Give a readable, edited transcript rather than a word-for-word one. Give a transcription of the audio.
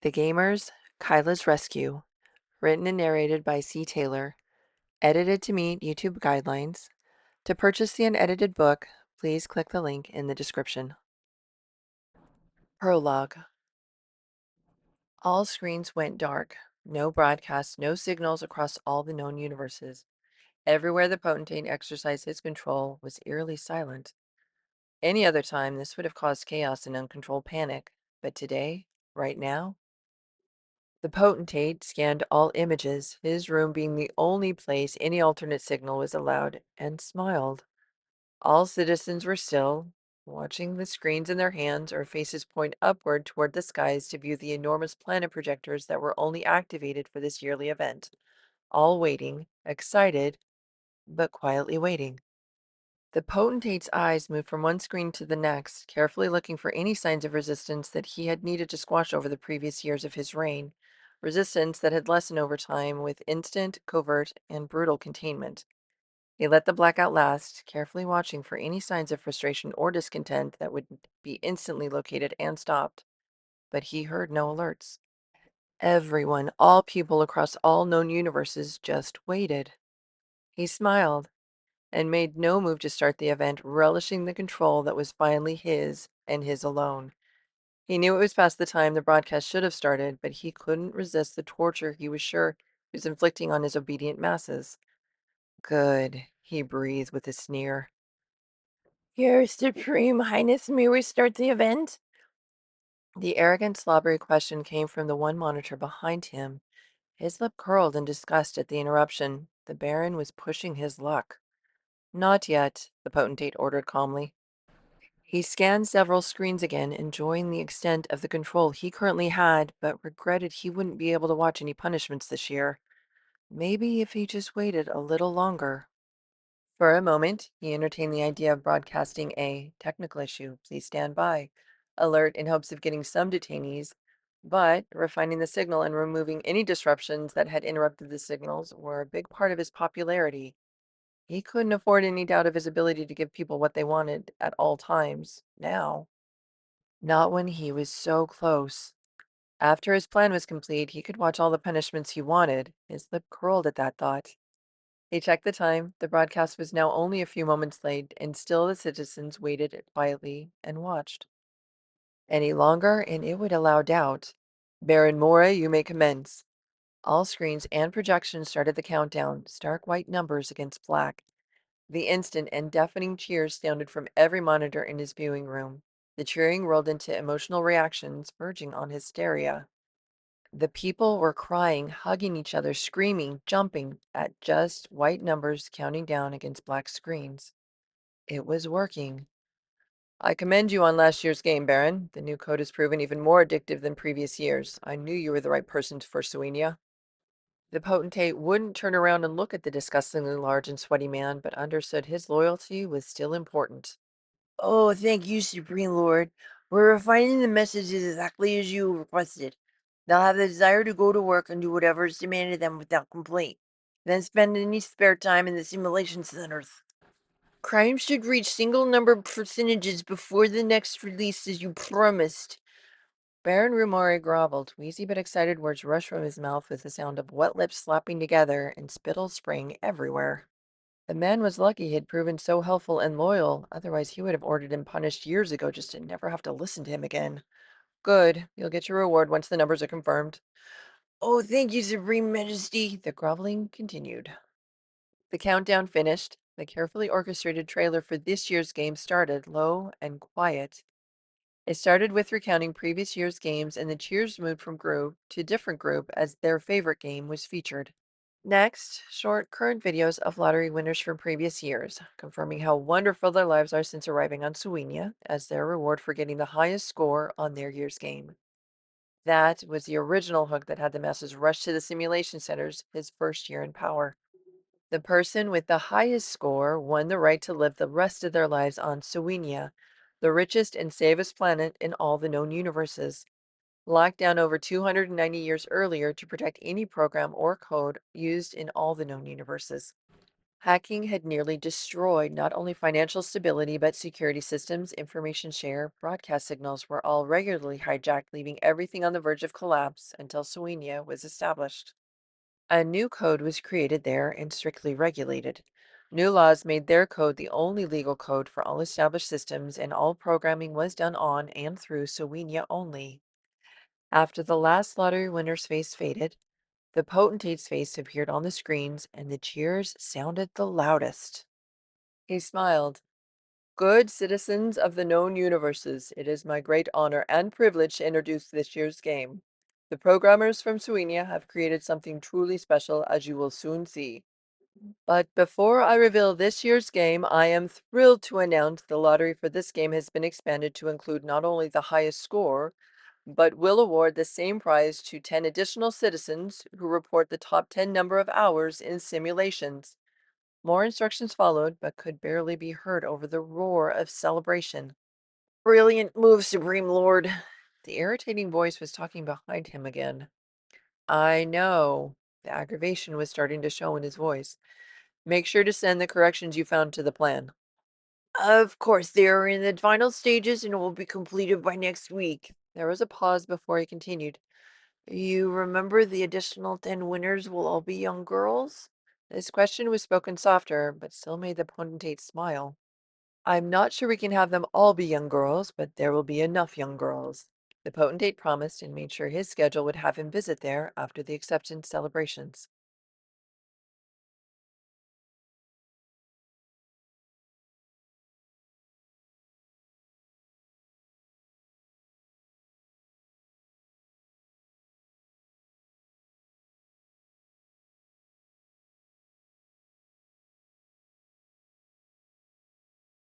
The Gamers, Kyla's Rescue, written and narrated by C. Taylor, edited to meet YouTube guidelines. To purchase the unedited book, please click the link in the description. Prologue. All screens went dark. No broadcasts, no signals across all the known universes. Everywhere the potentate exercised his control was eerily silent. Any other time, this would have caused chaos and uncontrolled panic. But today, right now, the potentate scanned all images, his room being the only place any alternate signal was allowed, and smiled. All citizens were still, watching the screens in their hands or faces point upward toward the skies to view the enormous planet projectors that were only activated for this yearly event. All waiting, excited, but quietly waiting. The potentate's eyes moved from one screen to the next, carefully looking for any signs of resistance that he had needed to squash over the previous years of his reign, resistance that had lessened over time with instant, covert, and brutal containment. He let the blackout last, carefully watching for any signs of frustration or discontent that would be instantly located and stopped. But he heard no alerts. Everyone, all people across all known universes, just waited. He smiled and made no move to start the event, relishing the control that was finally his and his alone. He knew it was past the time the broadcast should have started, but he couldn't resist the torture he was sure he was inflicting on his obedient masses. Good, he breathed with a sneer. Your Supreme Highness, may we start the event? The arrogant, slobbery question came from the one monitor behind him. His lip curled in disgust at the interruption. The Baron was pushing his luck. Not yet, the potentate ordered calmly. He scanned several screens again, enjoying the extent of the control he currently had, but regretted he wouldn't be able to watch any punishments this year. Maybe if he just waited a little longer. For a moment, he entertained the idea of broadcasting a technical issue, please stand by, alert in hopes of getting some detainees, but refining the signal and removing any disruptions that had interrupted the signals were a big part of his popularity. He couldn't afford any doubt of his ability to give people what they wanted at all times, now. Not when he was so close. After his plan was complete, he could watch all the punishments he wanted. His lip curled at that thought. He checked the time. The broadcast was now only a few moments late, and still the citizens waited quietly and watched. Any longer, and it would allow doubt. Baron Mora, you may commence. All screens and projections started the countdown, stark white numbers against black. The instant and deafening cheers sounded from every monitor in his viewing room. The cheering rolled into emotional reactions, verging on hysteria. The people were crying, hugging each other, screaming, jumping at just white numbers counting down against black screens. It was working. I commend you on last year's game, Baron. The new code has proven even more addictive than previous years. I knew you were the right person for Suenia. The potentate wouldn't turn around and look at the disgustingly large and sweaty man, but understood his loyalty was still important. Oh, thank you, Supreme Lord. We're refining the messages exactly as you requested. They'll have the desire to go to work and do whatever is demanded of them without complaint. Then spend any spare time in the simulation centers. Crime should reach single number percentages before the next release as you promised. Baron Rumori groveled. Wheezy but excited words rushed from his mouth with the sound of wet lips slapping together and spittle spraying everywhere. The man was lucky he had proven so helpful and loyal, otherwise he would have ordered him punished years ago just to never have to listen to him again. Good. You'll get your reward once the numbers are confirmed. Oh, thank you, Supreme Majesty. The groveling continued. The countdown finished. The carefully orchestrated trailer for this year's game started, low and quiet. It started with recounting previous year's games, and the cheers moved from group to different group as their favorite game was featured. Next, short current videos of lottery winners from previous years, confirming how wonderful their lives are since arriving on Suenia as their reward for getting the highest score on their year's game. That was the original hook that had the masses rush to the simulation centers his first year in power. The person with the highest score won the right to live the rest of their lives on Suenia, the richest and safest planet in all the known universes, locked down over 290 years earlier to protect any program or code used in all the known universes. Hacking had nearly destroyed not only financial stability, but security systems, information share, broadcast signals were all regularly hijacked, leaving everything on the verge of collapse until Soenia was established. A new code was created there and strictly regulated. New laws made their code the only legal code for all established systems, and all programming was done on and through Soenia only. After the last lottery winner's face faded, the potentate's face appeared on the screens, and the cheers sounded the loudest. He smiled. Good citizens of the known universes, it is my great honor and privilege to introduce this year's game. The programmers from Suenia have created something truly special, as you will soon see. But before I reveal this year's game, I am thrilled to announce the lottery for this game has been expanded to include not only the highest score, but will award the same prize to 10 additional citizens who report the top 10 number of hours in simulations. More instructions followed, but could barely be heard over the roar of celebration. Brilliant move, Supreme Lord. The irritating voice was talking behind him again. I know. The aggravation was starting to show in his voice. Make sure to send the corrections you found to the plan. Of course, they are in the final stages and will be completed by next week. There was a pause before he continued. You remember the additional 10 winners will all be young girls? This question was spoken softer, but still made the potentate smile. I'm not sure we can have them all be young girls, but there will be enough young girls. The potentate promised and made sure his schedule would have him visit there after the acceptance celebrations.